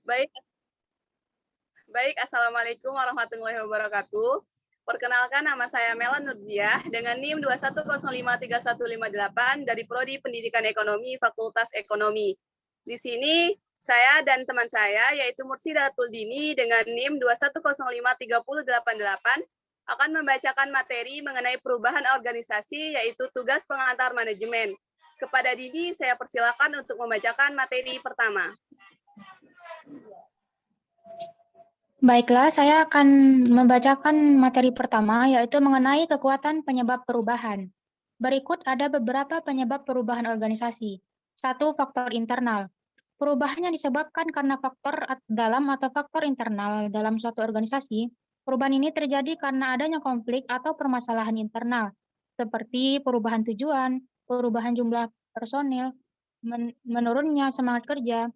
Baik, baik. Assalamualaikum warahmatullahi wabarakatuh. Perkenalkan, nama saya Mela Nurziah dengan NIM 210535158 dari Prodi Pendidikan Ekonomi Fakultas Ekonomi. Di sini saya dan teman saya yaitu Mursidatul Dini dengan NIM 210530088 akan membacakan materi mengenai perubahan organisasi yaitu tugas pengantar manajemen. Kepada Dini saya persilakan untuk membacakan materi pertama. Baiklah, saya akan membacakan materi pertama, yaitu mengenai kekuatan penyebab perubahan. Berikut ada beberapa penyebab perubahan organisasi. 1. Faktor internal. Perubahan yang disebabkan karena faktor dalam atau faktor internal dalam suatu organisasi. Perubahan ini terjadi karena adanya konflik atau permasalahan internal, seperti perubahan tujuan, perubahan jumlah personil, menurunnya semangat kerja.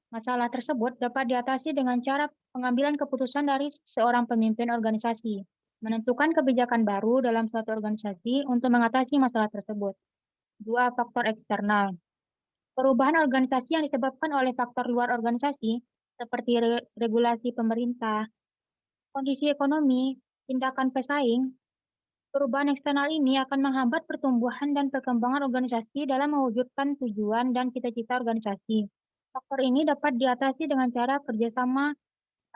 Masalah tersebut dapat diatasi dengan cara pengambilan keputusan dari seorang pemimpin organisasi, menentukan kebijakan baru dalam suatu organisasi untuk mengatasi masalah tersebut. 2. Faktor eksternal. Perubahan organisasi yang disebabkan oleh faktor luar organisasi, seperti regulasi pemerintah, kondisi ekonomi, tindakan pesaing. Perubahan eksternal ini akan menghambat pertumbuhan dan perkembangan organisasi dalam mewujudkan tujuan dan cita-cita organisasi. Faktor ini dapat diatasi dengan cara kerjasama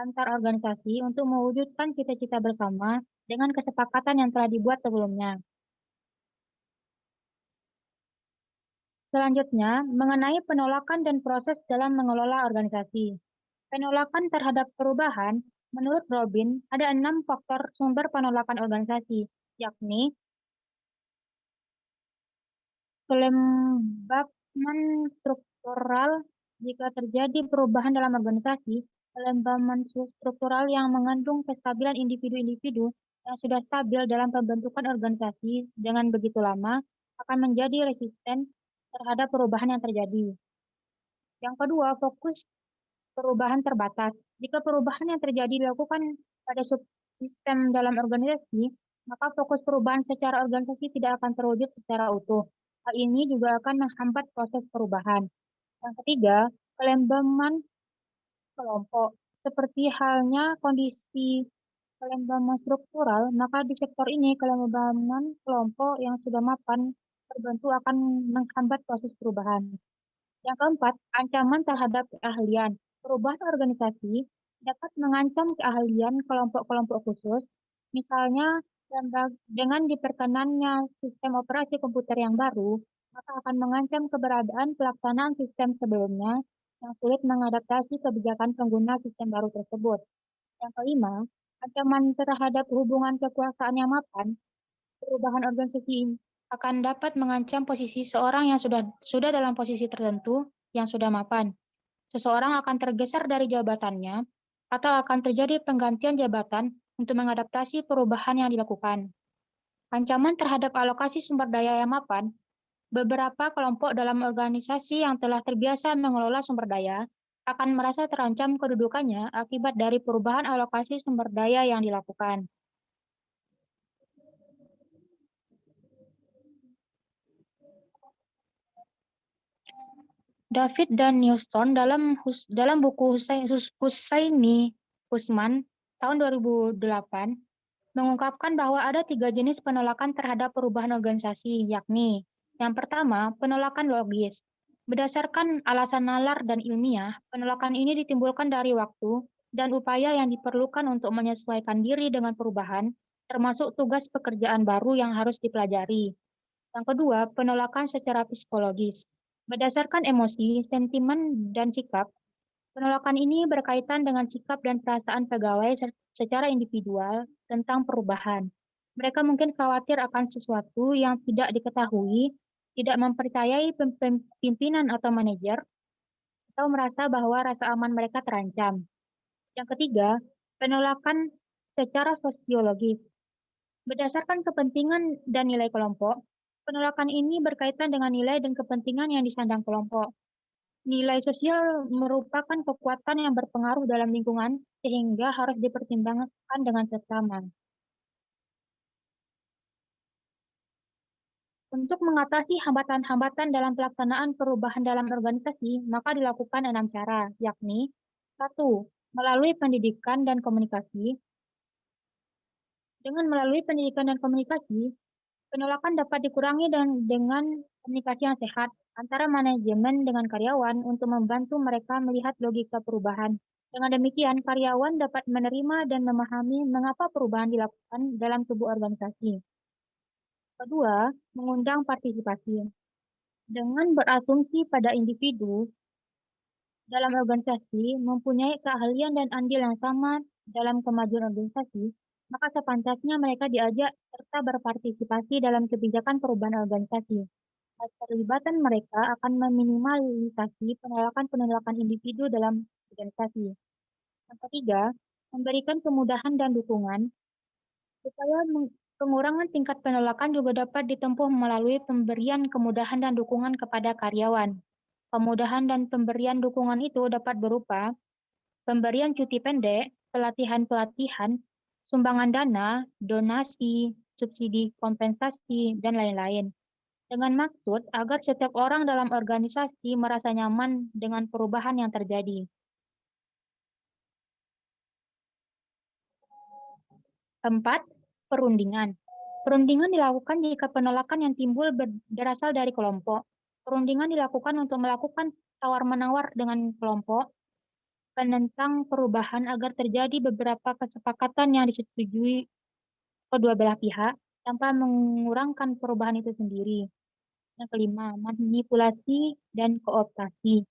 antar organisasi untuk mewujudkan cita-cita bersama dengan kesepakatan yang telah dibuat sebelumnya. Selanjutnya, mengenai penolakan dan proses dalam mengelola organisasi. Penolakan terhadap perubahan, menurut Robin, ada 6 faktor sumber penolakan organisasi, yakni kelembapan struktural. Jika terjadi perubahan dalam organisasi, kelembapan struktural yang mengandung kestabilan individu-individu yang sudah stabil dalam pembentukan organisasi dengan begitu lama akan menjadi resisten terhadap perubahan yang terjadi. Yang kedua, fokus perubahan terbatas. Jika perubahan yang terjadi dilakukan pada subsistem dalam organisasi, maka fokus perubahan secara organisasi tidak akan terwujud secara utuh. Hal ini juga akan menghambat proses perubahan. Yang ketiga, kelembaman kelompok. Seperti halnya kondisi kelembaman struktural, maka di sektor ini kelembaman kelompok yang sudah mapan terbentuk akan menghambat proses perubahan. Yang keempat, ancaman terhadap keahlian. Perubahan organisasi dapat mengancam keahlian kelompok-kelompok khusus, misalnya dengan diperkenannya sistem operasi komputer yang baru, maka akan mengancam keberadaan pelaksanaan sistem sebelumnya yang sulit mengadaptasi kebijakan pengguna sistem baru tersebut. Yang kelima, ancaman terhadap hubungan kekuasaan yang mapan. Perubahan organisasi akan dapat mengancam posisi seorang yang sudah dalam posisi tertentu yang sudah mapan. Seseorang akan tergeser dari jabatannya atau akan terjadi penggantian jabatan untuk mengadaptasi perubahan yang dilakukan. Ancaman terhadap alokasi sumber daya yang mapan. Beberapa kelompok dalam organisasi yang telah terbiasa mengelola sumber daya akan merasa terancam kedudukannya akibat dari perubahan alokasi sumber daya yang dilakukan. David dan Newton dalam buku Hussaini Usman tahun 2008 mengungkapkan bahwa ada 3 jenis penolakan terhadap perubahan organisasi, yakni yang pertama, penolakan logis. Berdasarkan alasan nalar dan ilmiah, penolakan ini ditimbulkan dari waktu dan upaya yang diperlukan untuk menyesuaikan diri dengan perubahan, termasuk tugas pekerjaan baru yang harus dipelajari. Yang kedua, penolakan secara psikologis. Berdasarkan emosi, sentimen, dan sikap, penolakan ini berkaitan dengan sikap dan perasaan pegawai secara individual tentang perubahan. Mereka mungkin khawatir akan sesuatu yang tidak diketahui, tidak mempercayai pimpinan atau manajer, atau merasa bahwa rasa aman mereka terancam. Yang ketiga, penolakan secara sosiologis. Berdasarkan kepentingan dan nilai kelompok, penolakan ini berkaitan dengan nilai dan kepentingan yang disandang kelompok. Nilai sosial merupakan kekuatan yang berpengaruh dalam lingkungan sehingga harus dipertimbangkan dengan seksama. Untuk mengatasi hambatan-hambatan dalam pelaksanaan perubahan dalam organisasi, maka dilakukan 6 cara, yakni 1. Melalui pendidikan dan komunikasi. Dengan melalui pendidikan dan komunikasi, penolakan dapat dikurangi dengan komunikasi yang sehat antara manajemen dengan karyawan untuk membantu mereka melihat logika perubahan. Dengan demikian, karyawan dapat menerima dan memahami mengapa perubahan dilakukan dalam tubuh organisasi. Kedua, mengundang partisipasi. Dengan berasumsi pada individu dalam organisasi mempunyai keahlian dan andil yang sama dalam kemajuan organisasi, maka sepantasnya mereka diajak serta berpartisipasi dalam kebijakan perubahan organisasi. Keterlibatan mereka akan meminimalisasi penolakan-penolakan individu dalam organisasi. Yang ketiga, memberikan kemudahan dan dukungan. Supaya pengurangan tingkat penolakan juga dapat ditempuh melalui pemberian kemudahan dan dukungan kepada karyawan. Kemudahan dan pemberian dukungan itu dapat berupa pemberian cuti pendek, pelatihan-pelatihan, sumbangan dana, donasi, subsidi kompensasi, dan lain-lain. Dengan maksud agar setiap orang dalam organisasi merasa nyaman dengan perubahan yang terjadi. 4. Perundingan. Perundingan dilakukan jika penolakan yang timbul berasal dari kelompok. Perundingan dilakukan untuk melakukan tawar-menawar dengan kelompok penentang perubahan agar terjadi beberapa kesepakatan yang disetujui kedua belah pihak tanpa mengurangkan perubahan itu sendiri. Yang kelima, manipulasi dan kooptasi.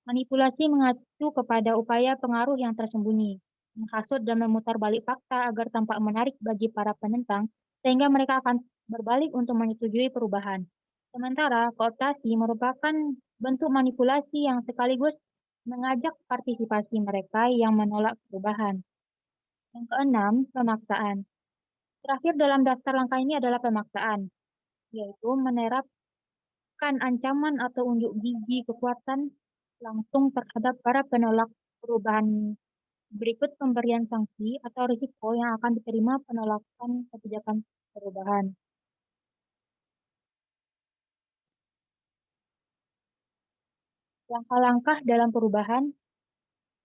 Manipulasi mengacu kepada upaya pengaruh yang tersembunyi, menghasut dan memutar balik fakta agar tampak menarik bagi para penentang, sehingga mereka akan berbalik untuk menyetujui perubahan. Sementara kooptasi merupakan bentuk manipulasi yang sekaligus mengajak partisipasi mereka yang menolak perubahan. Yang keenam, pemaksaan. Terakhir dalam daftar langkah ini adalah pemaksaan, yaitu menerapkan ancaman atau unjuk gigi kekuatan langsung terhadap para penolak perubahan. Berikut pemberian sanksi atau risiko yang akan diterima penolakan kebijakan perubahan. Langkah-langkah dalam perubahan.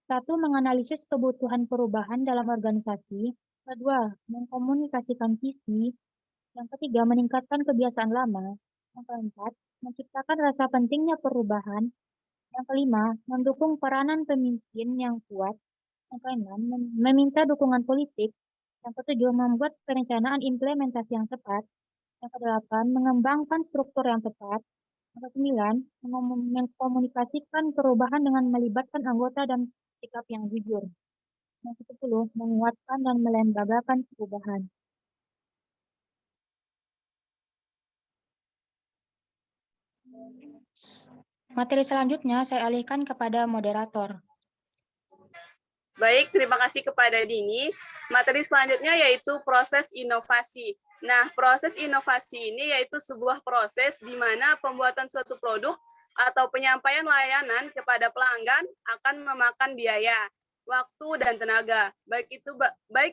1. Menganalisis kebutuhan perubahan dalam organisasi. 2. Mengkomunikasikan visi. Yang ketiga, meningkatkan kebiasaan lama. Yang keempat, menciptakan rasa pentingnya perubahan. Yang kelima, mendukung peranan pemimpin yang kuat. Yang keenam, meminta dukungan politik. Yang ketujuh, membuat perencanaan implementasi yang tepat. Yang kedelapan, mengembangkan struktur yang tepat. Yang kesembilan, mengkomunikasikan perubahan dengan melibatkan anggota dan sikap yang jujur. Yang ke-10, menguatkan dan melembagakan perubahan. Materi selanjutnya saya alihkan kepada moderator. Baik, terima kasih kepada Dini. Materi selanjutnya yaitu proses inovasi. Nah, proses inovasi ini yaitu sebuah proses di mana pembuatan suatu produk atau penyampaian layanan kepada pelanggan akan memakan biaya, waktu, dan tenaga, baik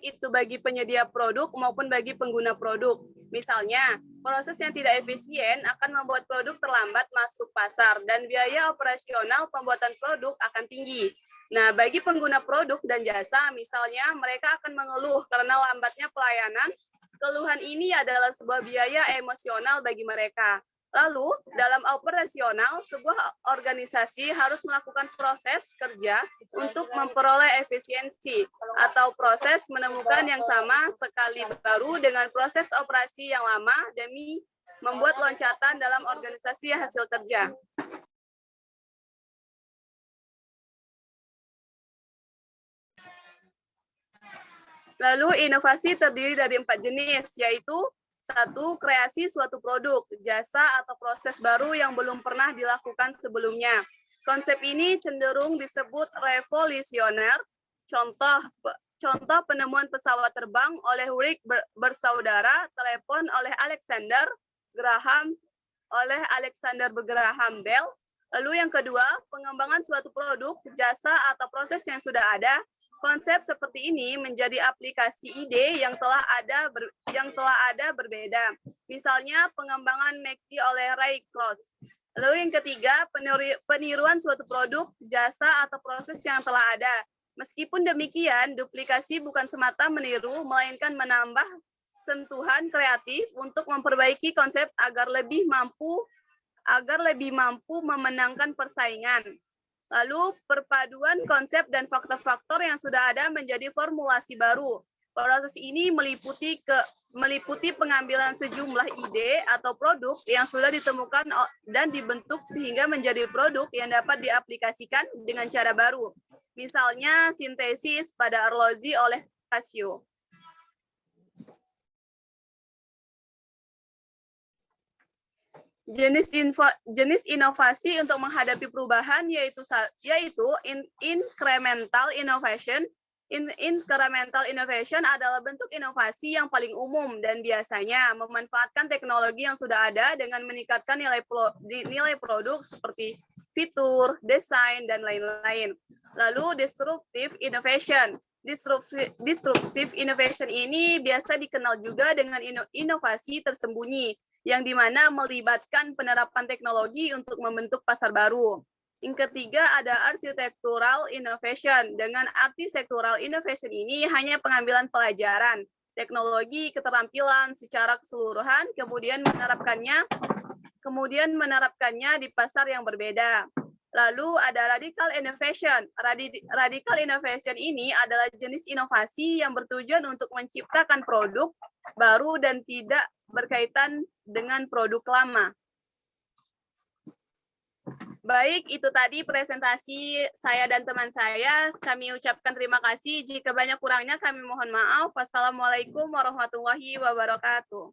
itu bagi penyedia produk maupun bagi pengguna produk. Misalnya, proses yang tidak efisien akan membuat produk terlambat masuk pasar dan biaya operasional pembuatan produk akan tinggi. Nah, bagi pengguna produk dan jasa, misalnya mereka akan mengeluh karena lambatnya pelayanan. Keluhan ini adalah sebuah biaya emosional bagi mereka. Lalu, dalam operasional, sebuah organisasi harus melakukan proses kerja untuk memperoleh efisiensi atau proses menemukan yang sama sekali baru dengan proses operasi yang lama demi membuat loncatan dalam organisasi hasil kerja. Lalu inovasi terdiri dari 4 jenis, yaitu 1. Kreasi suatu produk, jasa, atau proses baru yang belum pernah dilakukan sebelumnya. Konsep ini cenderung disebut revolusioner. Contoh penemuan pesawat terbang oleh Wright bersaudara, telepon oleh Alexander Graham Bell. Lalu yang kedua, pengembangan suatu produk, jasa, atau proses yang sudah ada. Konsep seperti ini menjadi aplikasi ide yang telah ada berbeda. Misalnya pengembangan McD oleh Ray Kroc. Lalu yang ketiga, peniruan suatu produk, jasa, atau proses yang telah ada. Meskipun demikian, duplikasi bukan semata meniru, melainkan menambah sentuhan kreatif untuk memperbaiki konsep agar lebih mampu memenangkan persaingan. Lalu perpaduan konsep dan faktor-faktor yang sudah ada menjadi formulasi baru. Proses ini meliputi pengambilan sejumlah ide atau produk yang sudah ditemukan dan dibentuk sehingga menjadi produk yang dapat diaplikasikan dengan cara baru. Misalnya sintesis pada arloji oleh Casio. Jenis inovasi untuk menghadapi perubahan yaitu incremental innovation. Incremental innovation adalah bentuk inovasi yang paling umum dan biasanya memanfaatkan teknologi yang sudah ada dengan meningkatkan nilai produk seperti fitur, desain, dan lain-lain. Lalu disruptive innovation. Disruptive innovation ini biasa dikenal juga dengan inovasi tersembunyi, yang dimana melibatkan penerapan teknologi untuk membentuk pasar baru. Yang ketiga ada architectural innovation. Dengan architectural innovation ini hanya pengambilan pelajaran, teknologi, keterampilan secara keseluruhan, kemudian menerapkannya di pasar yang berbeda. Lalu ada radical innovation. Radical innovation ini adalah jenis inovasi yang bertujuan untuk menciptakan produk baru dan tidak berkaitan dengan produk lama. Baik, itu tadi presentasi saya dan teman saya. Kami ucapkan terima kasih. Jika banyak kurangnya kami mohon maaf. Wassalamualaikum warahmatullahi wabarakatuh.